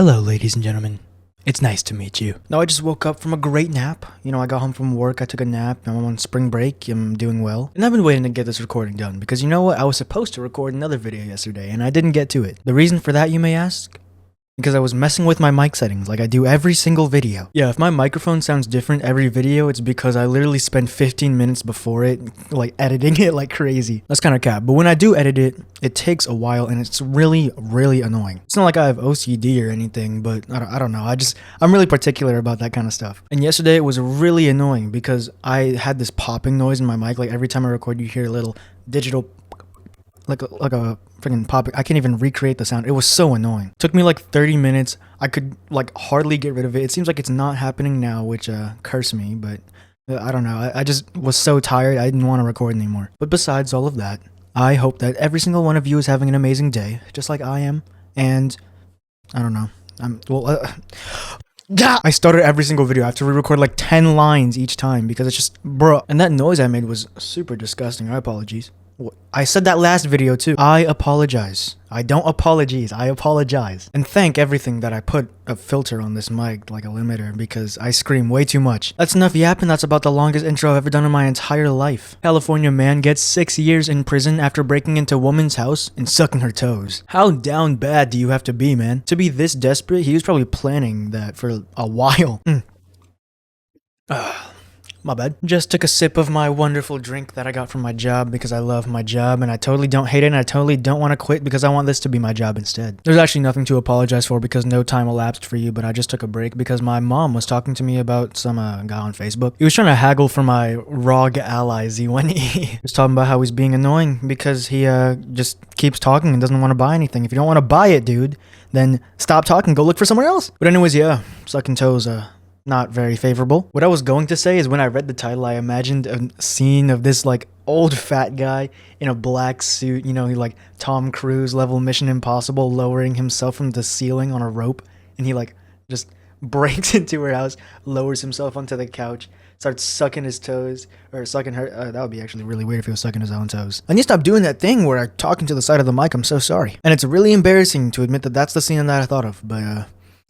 Hello, ladies and gentlemen. It's nice to meet you. Now, I just woke up from a great nap. I got home from work, I took a nap, I'm on spring break, I'm doing well. And I've been waiting to get this recording done because you know what? I was supposed to record another video yesterday and I didn't get to it. The reason for that, you may ask? Because I was messing with my mic settings like I do every single video. Yeah, if my microphone sounds different every video, it's because I literally spend 15 minutes before it, like editing it like crazy. That's kind of cap. But when I do edit it, it takes a while and it's really, really annoying. It's not like I have OCD or anything, but I don't know. I'm really particular about that kind of stuff. And yesterday it was really annoying because I had this popping noise in my mic. Like every time I record, you hear a little digital like a freaking pop. I can't even recreate the sound. It was so annoying. Took me like 30 minutes. I could like hardly get rid of it. It seems like it's not happening now, which curse me, but I don't know. I just was so tired. I didn't want to record anymore. But besides all of that, I hope that every single one of you is having an amazing day, just like I am. And I don't know. I started every single video. I have to re-record like 10 lines each time because it's just, bruh. And that noise I made was super disgusting. I apologize. I said that last video too. I apologize. I don't apologize. I apologize. And thank everything that I put a filter on this mic, like a limiter, because I scream way too much. That's enough yapping. That's about the longest intro I've ever done in my entire life. California man gets 6 years in prison after breaking into woman's house and sucking her toes. How down bad do you have to be, man? To be this desperate, he was probably planning that for a while. My bad. Just took a sip of my wonderful drink that I got from my job because I love my job and I totally don't hate it and I totally don't want to quit because I want this to be my job instead. There's actually nothing to apologize for because no time elapsed for you, but I just took a break because my mom was talking to me about some guy on Facebook. He was trying to haggle for my ROG ally Z1E. He was talking about how he's being annoying because he just keeps talking and doesn't want to buy anything. If you don't want to buy it, dude, then stop talking, go look for somewhere else. But anyways, yeah, sucking toes, not very favorable. What I was going to say is when I read the title, I imagined a scene of this like old fat guy in a black suit, he like Tom Cruise level Mission Impossible lowering himself from the ceiling on a rope, and he like just breaks into her house, lowers himself onto the couch, starts sucking his toes, or sucking her. That would be actually really weird if he was sucking his own toes. I need to stop doing that thing where I'm talking to the side of the mic. I'm so sorry. And it's really embarrassing to admit that that's the scene that I thought of, but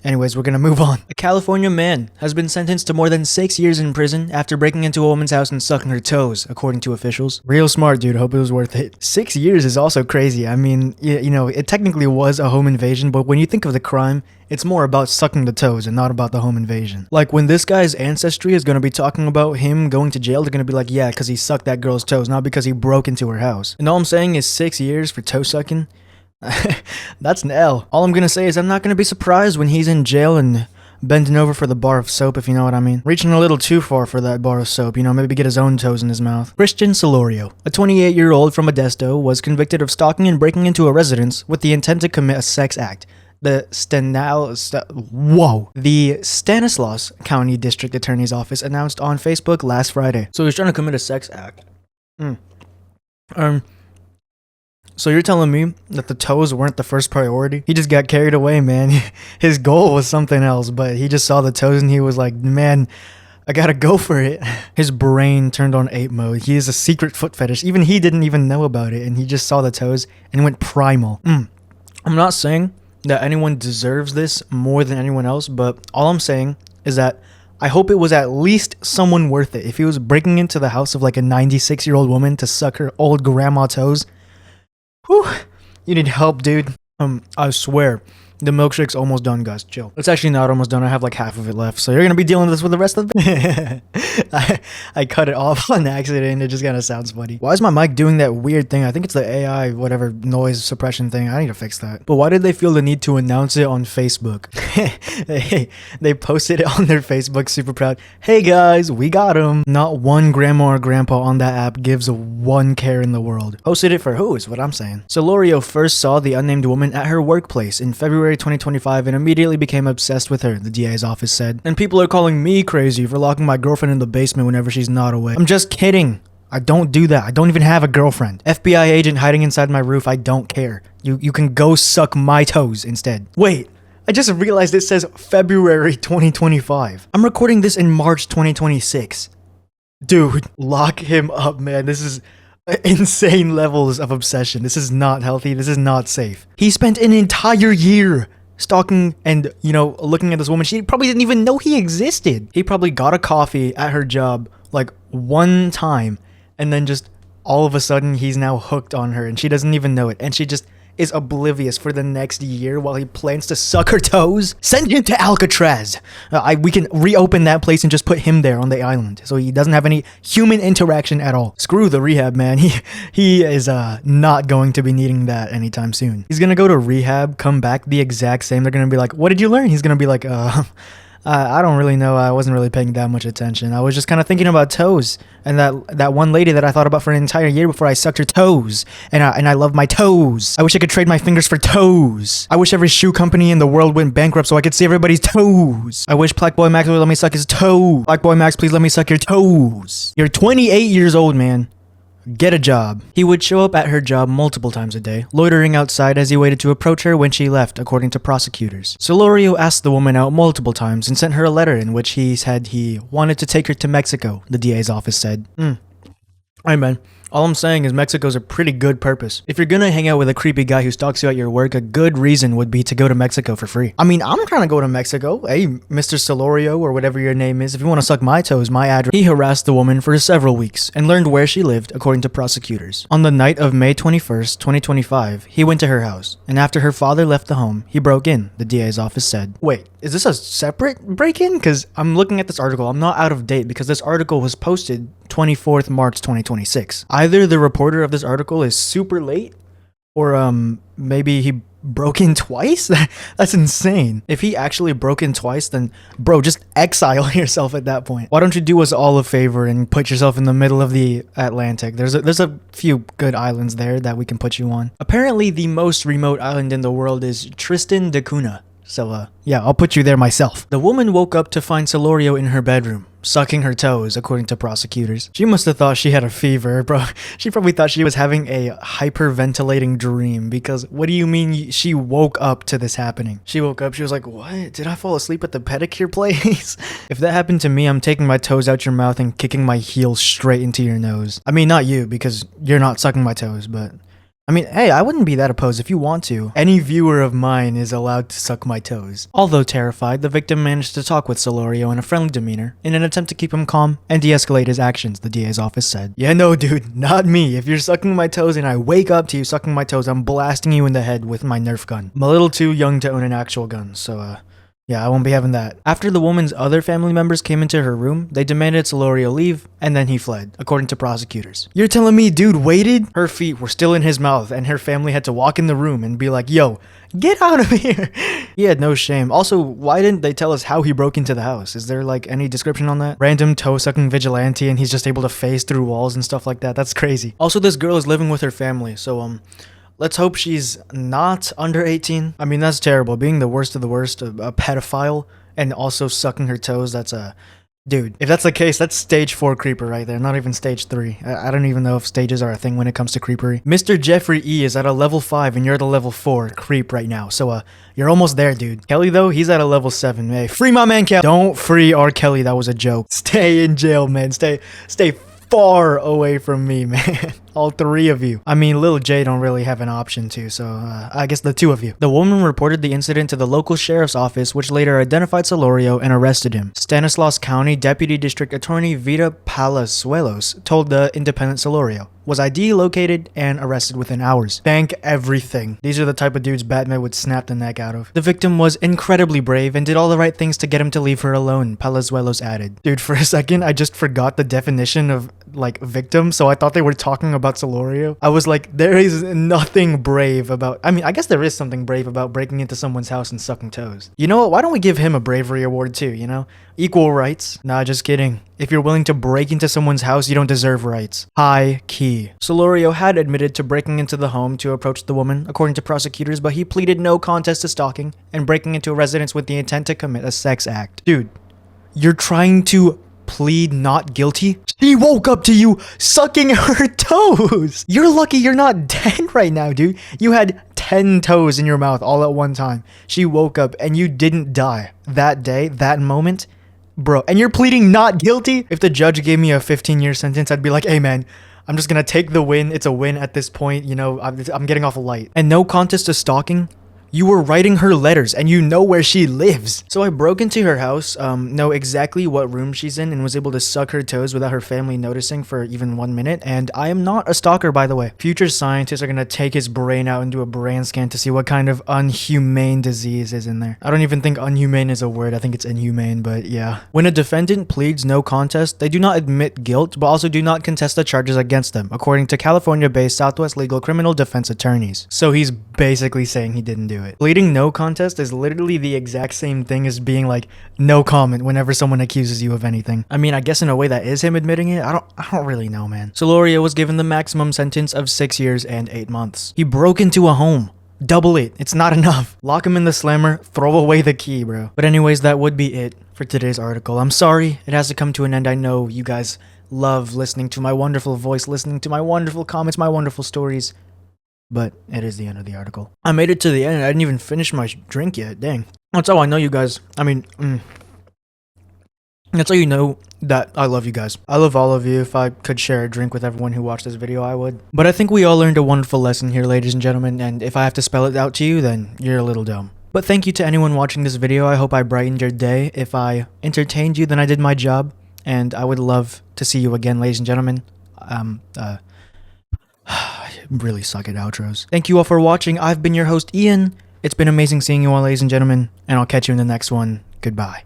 anyways, we're gonna move on. A California man has been sentenced to more than 6 years in prison after breaking into a woman's house and sucking her toes, according to officials. Real smart, dude. Hope it was worth it. 6 years is also crazy. I mean, it technically was a home invasion, but when you think of the crime, it's more about sucking the toes and not about the home invasion. Like when this guy's ancestry is gonna be talking about him going to jail, they're gonna be like, yeah, because he sucked that girl's toes, not because he broke into her house. And all I'm saying is 6 years for toe sucking. That's an L. All I'm gonna say is I'm not gonna be surprised when he's in jail and bending over for the bar of soap, if you know what I mean. Reaching a little too far for that bar of soap, maybe get his own toes in his mouth. Christian Solorio, a 28-year-old from Modesto, was convicted of stalking and breaking into a residence with the intent to commit a sex act. The Stanislaus County District Attorney's Office announced on Facebook last Friday. So he's trying to commit a sex act. So you're telling me that the toes weren't the first priority? He just got carried away, man. His goal was something else, but he just saw the toes and he was like, man, I gotta go for it. His brain turned on ape mode. He is a secret foot fetish. Even he didn't even know about it, and he just saw the toes and went primal. I'm not saying that anyone deserves this more than anyone else, but all I'm saying is that I hope it was at least someone worth it. If he was breaking into the house of like a 96-year-old woman to suck her old grandma toes, whew, you need help, dude. I swear, the milkshake's almost done, guys. Chill. It's actually not almost done. I have like half of it left, so you're gonna be dealing with this for the rest of the I cut it off on accident. It just kind of sounds funny. Why is my mic doing that weird thing? I think it's the AI, whatever, noise suppression thing. I need to fix that. But why did they feel the need to announce it on Facebook? They posted it on their Facebook, super proud. Hey guys, we got him. Not one grandma or grandpa on that app gives one care in the world. Posted it for who is what I'm saying. Solorio first saw the unnamed woman at her workplace in February 2025 and immediately became obsessed with her, the DA's office said. And people are calling me crazy for locking my girlfriend in the basement whenever she's not away. I'm just kidding. I don't do that. I don't even have a girlfriend. FBI agent hiding inside my roof, I don't care. You can go suck my toes instead. Wait, I just realized it says February 2025. I'm recording this in March 2026. Dude, lock him up, man. This is insane levels of obsession. This is not healthy. This is not safe. He spent an entire year stalking and, looking at this woman. She probably didn't even know he existed. He probably got a coffee at her job like one time, and then just all of a sudden he's now hooked on her and she doesn't even know it. And she just is oblivious for the next year while he plans to suck her toes. Send him to Alcatraz. We can reopen that place and just put him there on the island so he doesn't have any human interaction at all. Screw the rehab, man. He is not going to be needing that anytime soon. He's gonna go to rehab, come back the exact same. They're gonna be like, what did you learn? He's gonna be like, I don't really know. I wasn't really paying that much attention. I was just kind of thinking about toes and that one lady that I thought about for an entire year before I sucked her toes. And I love my toes. I wish I could trade my fingers for toes. I wish every shoe company in the world went bankrupt so I could see everybody's toes. I wish Black Boy Max would let me suck his toe. Black Boy Max, please let me suck your toes. You're 28 years old, man. Get a job. He would show up at her job multiple times a day, loitering outside as he waited to approach her when she left, according to prosecutors. Solorio asked the woman out multiple times and sent her a letter in which he said he wanted to take her to Mexico, the DA's office said. Hey man, all I'm saying is Mexico's a pretty good purpose. If you're gonna hang out with a creepy guy who stalks you at your work, a good reason would be to go to Mexico for free. I mean, I'm trying to go to Mexico. Hey, Mr. Solorio, or whatever your name is, if you want to suck my toes, my address. He harassed the woman for several weeks and learned where she lived, according to prosecutors. On the night of May 21st, 2025, he went to her house, and after her father left the home, he broke in, the DA's office said. Wait, is this a separate break-in? Because I'm looking at this article. I'm not out of date because this article was posted 24th March 2026. Either the reporter of this article is super late, or maybe he broke in twice? That's insane. If he actually broke in twice, then bro, just exile yourself at that point. Why don't you do us all a favor and put yourself in the middle of the Atlantic? There's a few good islands there that we can put you on. Apparently the most remote island in the world is Tristan da Cunha. So yeah, I'll put you there myself. The woman woke up to find Solorio in her bedroom, sucking her toes, according to prosecutors. She must have thought she had a fever, bro. She probably thought she was having a hyperventilating dream, because what do you mean she woke up to this happening? She woke up, she was like, what? Did I fall asleep at the pedicure place? If that happened to me, I'm taking my toes out your mouth and kicking my heels straight into your nose. I mean, not you, because you're not sucking my toes, but I mean, hey, I wouldn't be that opposed if you want to. Any viewer of mine is allowed to suck my toes. Although terrified, the victim managed to talk with Solorio in a friendly demeanor in an attempt to keep him calm and de-escalate his actions, the DA's office said. Yeah, no, dude, not me. If you're sucking my toes and I wake up to you sucking my toes, I'm blasting you in the head with my Nerf gun. I'm a little too young to own an actual gun, so yeah, I won't be having that. After the woman's other family members came into her room, they demanded Solorio leave, and then he fled, according to prosecutors. You're telling me dude waited? Her feet were still in his mouth, and her family had to walk in the room and be like, yo, get out of here. He had no shame. Also, why didn't they tell us how he broke into the house? Is there like any description on that? Random toe-sucking vigilante, and he's just able to phase through walls and stuff like that. That's crazy. Also, this girl is living with her family, so let's hope she's not under 18. I mean, that's terrible. Being the worst of the worst, a pedophile, and also sucking her toes, that's a... Dude, if that's the case, that's stage 4 creeper right there, not even stage 3. I don't even know if stages are a thing when it comes to creepery. Mr. Jeffrey E is at a level 5 and you're at a level 4 creep right now, so you're almost there, dude. Kelly, though, he's at a level 7. Hey, free my man, Kelly. Don't free R. Kelly, that was a joke. Stay in jail, man. Stay far away from me, man. All 3 of you. I mean, Lil J don't really have an option to, so I guess the 2 of you. The woman reported the incident to the local sheriff's office, which later identified Solorio and arrested him. Stanislaus County Deputy District Attorney Vita Palazuelos told the Independent Solorio was ID located and arrested within hours. Thank everything. These are the type of dudes Batman would snap the neck out of. The victim was incredibly brave and did all the right things to get him to leave her alone, Palazuelos added. Dude, for a second, I just forgot the definition of, like, victim, so I thought they were talking about Solorio. I was like, there is nothing brave about... I mean, I guess there is something brave about breaking into someone's house and sucking toes. You know what? Why don't we give him a bravery award too, you know? Equal rights? Nah, just kidding. If you're willing to break into someone's house, you don't deserve rights. High key. Solorio had admitted to breaking into the home to approach the woman, according to prosecutors, but he pleaded no contest to stalking and breaking into a residence with the intent to commit a sex act. Dude, you're trying to plead not guilty? She woke up to you sucking her toes! You're lucky you're not dead right now, dude. You had 10 toes in your mouth all at one time. She woke up and you didn't die that day, that moment. Bro, and you're pleading not guilty? If the judge gave me a 15-year sentence, I'd be like, hey man, I'm just gonna take the win. It's a win at this point, you know, I'm getting off light. And no contest to stalking? You were writing her letters and you know where she lives. So I broke into her house, know exactly what room she's in, and was able to suck her toes without her family noticing for even 1 minute. And I am not a stalker, by the way. Future scientists are gonna take his brain out and do a brain scan to see what kind of unhumane disease is in there. I don't even think unhumane is a word. I think it's inhumane, but yeah. When a defendant pleads no contest, they do not admit guilt, but also do not contest the charges against them, according to California-based Southwest Legal Criminal Defense attorneys. So he's basically saying he didn't do it. Pleading no contest is literally the exact same thing as being like no comment whenever someone accuses you of anything. I mean, I guess in a way that is him admitting it. I don't really know, man. Solorio was given the maximum sentence of 6 years and 8 months. He broke into a home. Double it. It's not enough. Lock him in the slammer, throw away the key, bro. But anyways, that would be it for today's article. I'm sorry it has to come to an end. I know you guys love listening to my wonderful voice, listening to my wonderful comments, my wonderful stories. But it is the end of the article. I made it to the end. I didn't even finish my drink yet. Dang. That's how I know you guys. I mean, that's how you know that I love you guys. I love all of you. If I could share a drink with everyone who watched this video, I would. But I think we all learned a wonderful lesson here, ladies and gentlemen. And if I have to spell it out to you, then you're a little dumb. But thank you to anyone watching this video. I hope I brightened your day. If I entertained you, then I did my job. And I would love to see you again, ladies and gentlemen. I really suck at outros. Thank you all for watching. I've been your host, Ian. It's been amazing seeing you all, ladies and gentlemen. And I'll catch you in the next one. Goodbye.